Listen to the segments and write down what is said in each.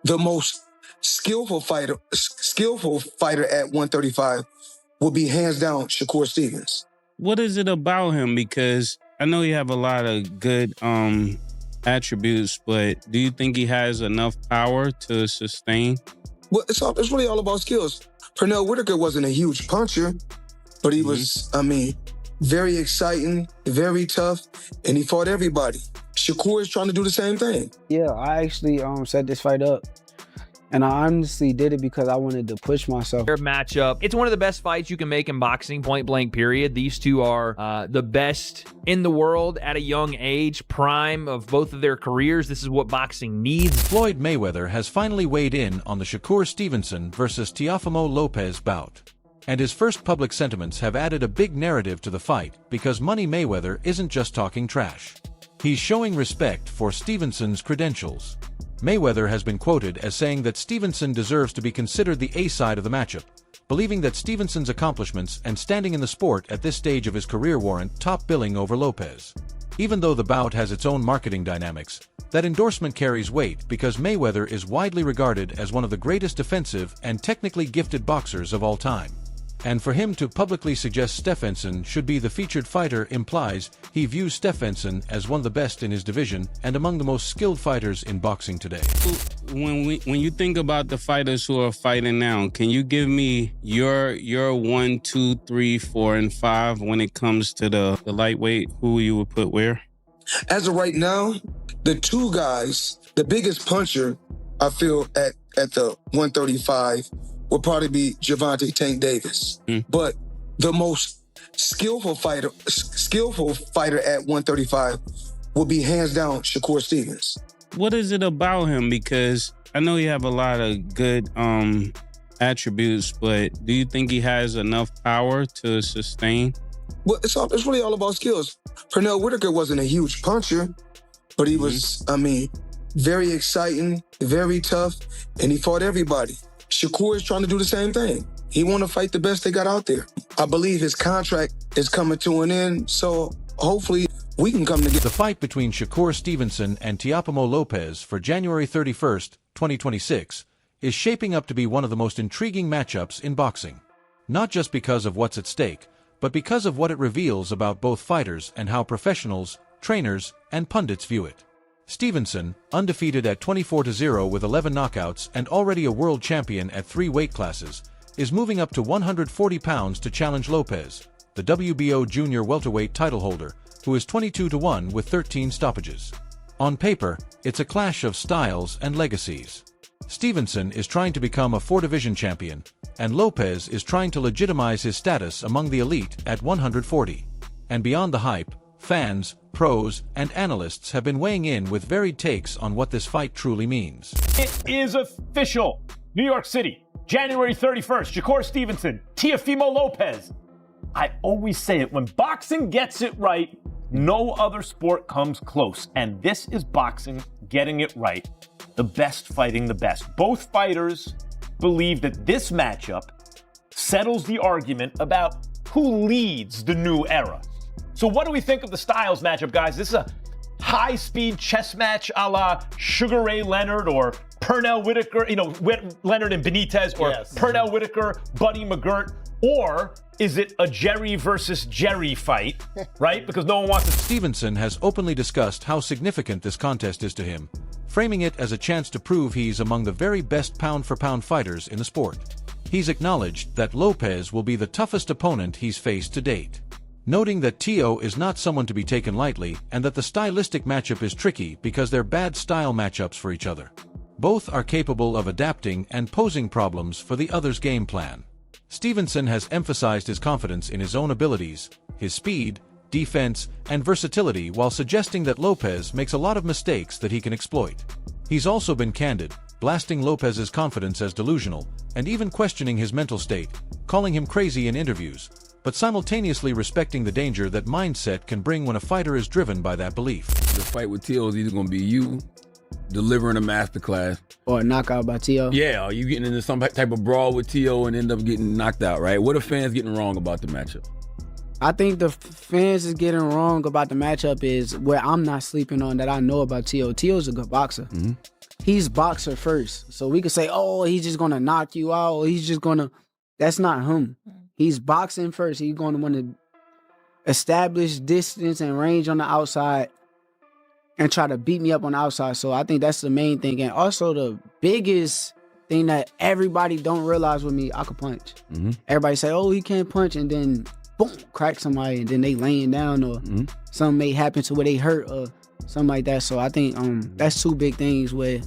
the most skillful fighter at 135 will be hands down Shakur Stevens. What is it about him? Because I know you have a lot of good attributes, but do you think he has enough power to sustain? Well, it's really all about skills. Pernell Whitaker wasn't a huge puncher, but he was, very exciting, very tough, and he fought everybody. Shakur is trying to do the same thing. Yeah, I actually set this fight up. And I honestly did it because I wanted to push myself. Their matchup, it's one of the best fights you can make in boxing, point blank period. These two are the best in the world at a young age, prime of both of their careers. This is what boxing needs. Floyd Mayweather has finally weighed in on the Shakur Stevenson versus Teofimo Lopez bout. And his first public sentiments have added a big narrative to the fight because Money Mayweather isn't just talking trash. He's showing respect for Stevenson's credentials. Mayweather has been quoted as saying that Stevenson deserves to be considered the A side of the matchup, believing that Stevenson's accomplishments and standing in the sport at this stage of his career warrant top billing over Lopez. Even though the bout has its own marketing dynamics, that endorsement carries weight because Mayweather is widely regarded as one of the greatest defensive and technically gifted boxers of all time. And for him to publicly suggest Stevenson should be the featured fighter implies he views Stevenson as one of the best in his division and among the most skilled fighters in boxing today. When you think about the fighters who are fighting now, can you give me your 1, 2, 3, 4, and 5 when it comes to the lightweight? Who you would put where? As of right now, the two guys, the biggest puncher, I feel, at the 135 would probably be Gervonta Tank Davis. But the most skillful fighter at 135 will be hands down Shakur Stevens. What is it about him? Because I know you have a lot of good attributes, but do you think he has enough power to sustain? Well, it's really all about skills. Pernell Whitaker wasn't a huge puncher, but he was, very exciting, very tough, and he fought everybody. Shakur is trying to do the same thing. He want to fight the best they got out there. I believe his contract is coming to an end, so hopefully we can come together. The fight between Shakur Stevenson and Teofimo Lopez for January 31st, 2026 is shaping up to be one of the most intriguing matchups in boxing. Not just because of what's at stake, but because of what it reveals about both fighters and how professionals, trainers, and pundits view it. Stevenson, undefeated at 24-0 with 11 knockouts and already a world champion at 3 weight classes, is moving up to 140 pounds to challenge Lopez, the WBO junior welterweight title holder, who is 22-1 with 13 stoppages. On paper, it's a clash of styles and legacies. Stevenson is trying to become a 4-division champion, and Lopez is trying to legitimize his status among the elite at 140. And beyond the hype, fans, pros, and analysts have been weighing in with varied takes on what this fight truly means. It is official. New York City, January 31st, Shakur Stevenson, Teofimo Lopez. I always say it, when boxing gets it right, no other sport comes close. And this is boxing getting it right. The best fighting the best. Both fighters believe that this matchup settles the argument about who leads the new era. So what do we think of the styles matchup, guys? This is a high-speed chess match a la Sugar Ray Leonard or Pernell Whitaker, Leonard and Benitez, or Pernell Whitaker, Buddy McGirt, or is it a Jerry versus Jerry fight, right? Because no one wants to... Stevenson has openly discussed how significant this contest is to him, framing it as a chance to prove he's among the very best pound-for-pound fighters in the sport. He's acknowledged that Lopez will be the toughest opponent he's faced to date, noting that Teo is not someone to be taken lightly and that the stylistic matchup is tricky because they're bad style matchups for each other. Both are capable of adapting and posing problems for the other's game plan. Stevenson has emphasized his confidence in his own abilities, his speed, defense, and versatility while suggesting that Lopez makes a lot of mistakes that he can exploit. He's also been candid, blasting Lopez's confidence as delusional, and even questioning his mental state, calling him crazy in interviews, but simultaneously respecting the danger that mindset can bring when a fighter is driven by that belief. The fight with Teo is either going to be you delivering a masterclass, or a knockout by Teo. Yeah, or you getting into some type of brawl with Teo and end up getting knocked out, right? What are fans getting wrong about the matchup? I think the fans is getting wrong about the matchup is where I'm not sleeping on that I know about Teo. Teo's a good boxer. he's boxer first. So we could say, oh, he's just gonna knock you out. Or he's just gonna. That's not him. He's boxing first. He's gonna want to establish distance and range on the outside and try to beat me up on the outside. So I think that's the main thing. And also the biggest thing that everybody don't realize with me, I can punch. Everybody say, oh, he can't punch, and then boom, crack somebody, and then they laying down, or something may happen to where they hurt or something like that. So I think that's two big things where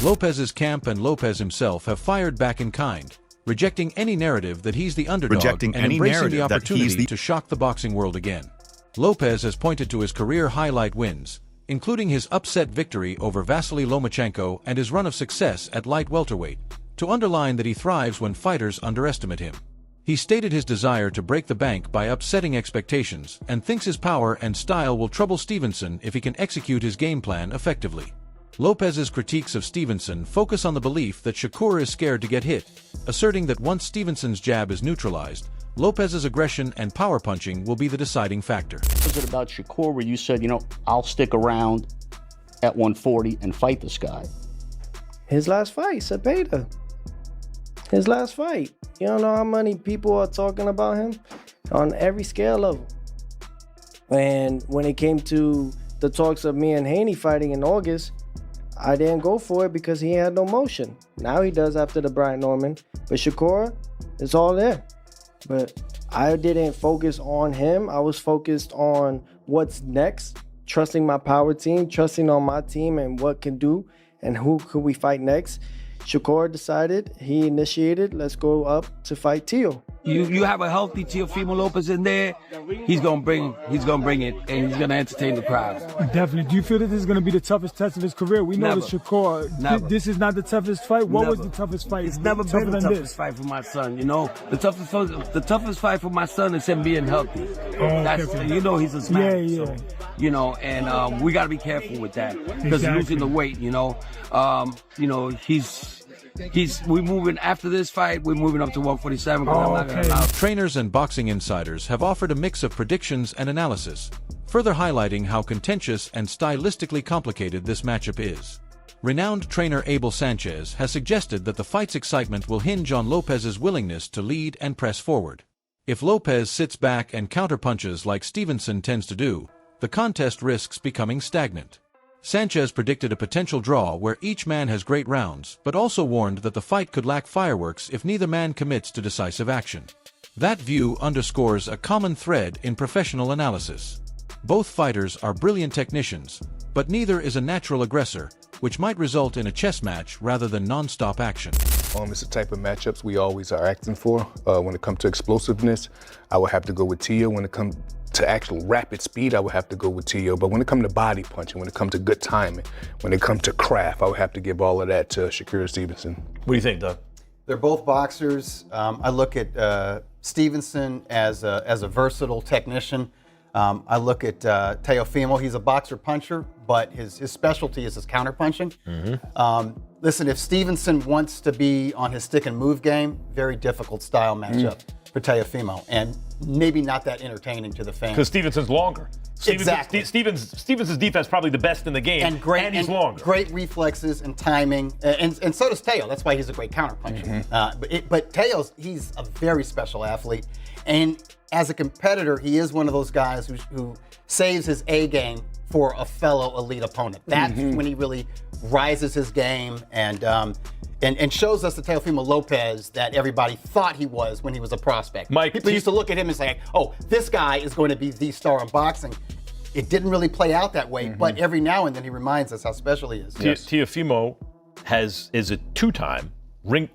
Lopez's camp and Lopez himself have fired back in kind, rejecting any narrative that he's the underdog and embracing the opportunity to shock the boxing world again. Lopez has pointed to his career highlight wins, including his upset victory over Vasily Lomachenko and his run of success at light welterweight, to underline that he thrives when fighters underestimate him. He stated his desire to break the bank by upsetting expectations and thinks his power and style will trouble Stevenson if he can execute his game plan effectively. Lopez's critiques of Stevenson focus on the belief that Shakur is scared to get hit, asserting that once Stevenson's jab is neutralized, Lopez's aggression and power punching will be the deciding factor. Was it about Shakur where you said, I'll stick around at 140 and fight this guy? His last fight, Cepeda. His last fight. You don't know how many people are talking about him on every scale level. And when it came to the talks of me and Haney fighting in August, I didn't go for it because he had no motion. Now he does after the Brian Norman. But Shakur, it's all there. But I didn't focus on him. I was focused on what's next, trusting my power team, trusting on my team and what can do and who could we fight next. Shakur decided, he initiated, let's go up to fight Teo. You have a healthy Teofimo Lopez in there, he's gonna bring it, and he's gonna entertain the crowd. Definitely. Do you feel that this is gonna be the toughest test of his career? We know that Shakur, this is not the toughest fight. What was the toughest fight? It's never been the toughest fight for my son. The toughest fight for my son is him being healthy. He's a smash. So, and we gotta be careful with that because losing the weight. We're moving after this fight. We're moving up to 147. Trainers and boxing insiders have offered a mix of predictions and analysis, further highlighting how contentious and stylistically complicated this matchup is. Renowned trainer Abel Sanchez has suggested that the fight's excitement will hinge on Lopez's willingness to lead and press forward. If Lopez sits back and counterpunches like Stevenson tends to do, the contest risks becoming stagnant. Sanchez predicted a potential draw where each man has great rounds, but also warned that the fight could lack fireworks if neither man commits to decisive action. That view underscores a common thread in professional analysis. Both fighters are brilliant technicians, but neither is a natural aggressor, which might result in a chess match rather than non-stop action. It's the type of matchups we always are acting for. When it comes to explosiveness, I would have to go with Teo. When it comes to actual rapid speed, I would have to go with Teo. But when it comes to body punching, when it comes to good timing, when it comes to craft, I would have to give all of that to Shakur Stevenson. What do you think, Doug? They're both boxers. I look at Stevenson as a versatile technician. I look at Teofimo. He's a boxer puncher, but his specialty is his counterpunching. Listen, if Stevenson wants to be on his stick and move game, very difficult style matchup for Teofimo, and maybe not that entertaining to the fans. Because Stevenson's longer. Exactly. Stevenson's defense probably the best in the game, and he's longer. Great reflexes and timing, and so does Teo. That's why he's a great counterpuncher. But Teo's, he's a very special athlete, and as a competitor, he is one of those guys who saves his A game for a fellow elite opponent. That's when he really rises his game and shows us the Teofimo Lopez that everybody thought he was when he was a prospect. People used to look at him and say, oh, this guy is going to be the star in boxing. It didn't really play out that way, but every now and then he reminds us how special he is. Teofimo is a two-time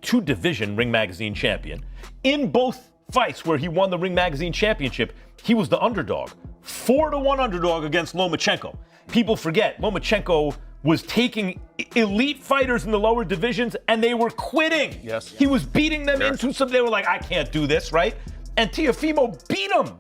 two-division Ring Magazine champion. In both fights where he won the Ring Magazine championship, he was the underdog. 4-1 underdog against Lomachenko. People forget, Lomachenko was taking elite fighters in the lower divisions and they were quitting. Yes. He was beating them into some, they were like, I can't do this, right? And Teofimo beat him.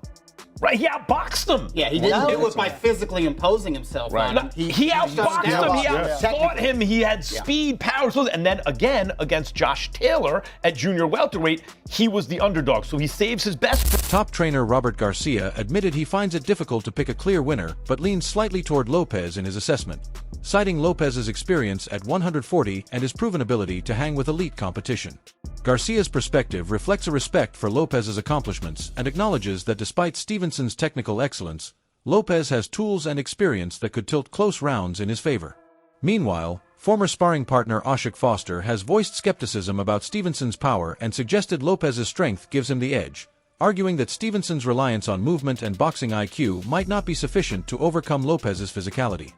Right, he outboxed him. Yeah, he didn't do it by physically imposing himself on him. He outboxed him. He outfought him. He had speed, power, and then again against Josh Taylor at junior welterweight, he was the underdog. So he saves his best. Top trainer Robert Garcia admitted he finds it difficult to pick a clear winner, but leans slightly toward Lopez in his assessment, citing Lopez's experience at 140 and his proven ability to hang with elite competition. Garcia's perspective reflects a respect for Lopez's accomplishments and acknowledges that despite Stevenson's technical excellence, Lopez has tools and experience that could tilt close rounds in his favor. Meanwhile, former sparring partner Ashik Foster has voiced skepticism about Stevenson's power and suggested Lopez's strength gives him the edge, arguing that Stevenson's reliance on movement and boxing IQ might not be sufficient to overcome Lopez's physicality.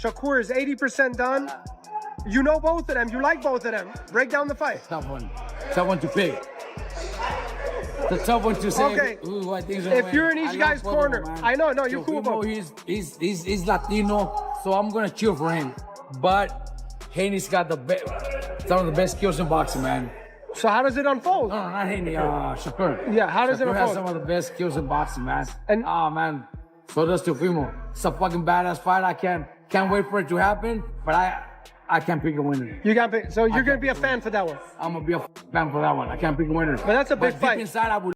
Shakur is 80% done. You know both of them. You like both of them. Break down the fight. Tough one. Tough one to pick. The tough one to say. Okay. If you're in each guy's corner, I know. No, you're cool. He's Latino, so I'm gonna cheer for him. But Haney's got some of the best skills in boxing, man. So how does it unfold? No, not Haney. Shakur. Yeah. How does it Shakur unfold? has some of the best skills in boxing, man. And man, so does Teofimo. It's a fucking badass fight. I can't wait for it to happen, but I can't pick a winner. You can't pick. So you're gonna be a fan for that one. I'm gonna be a fan for that one. I can't pick a winner. But that's a big fight. Deep inside, I would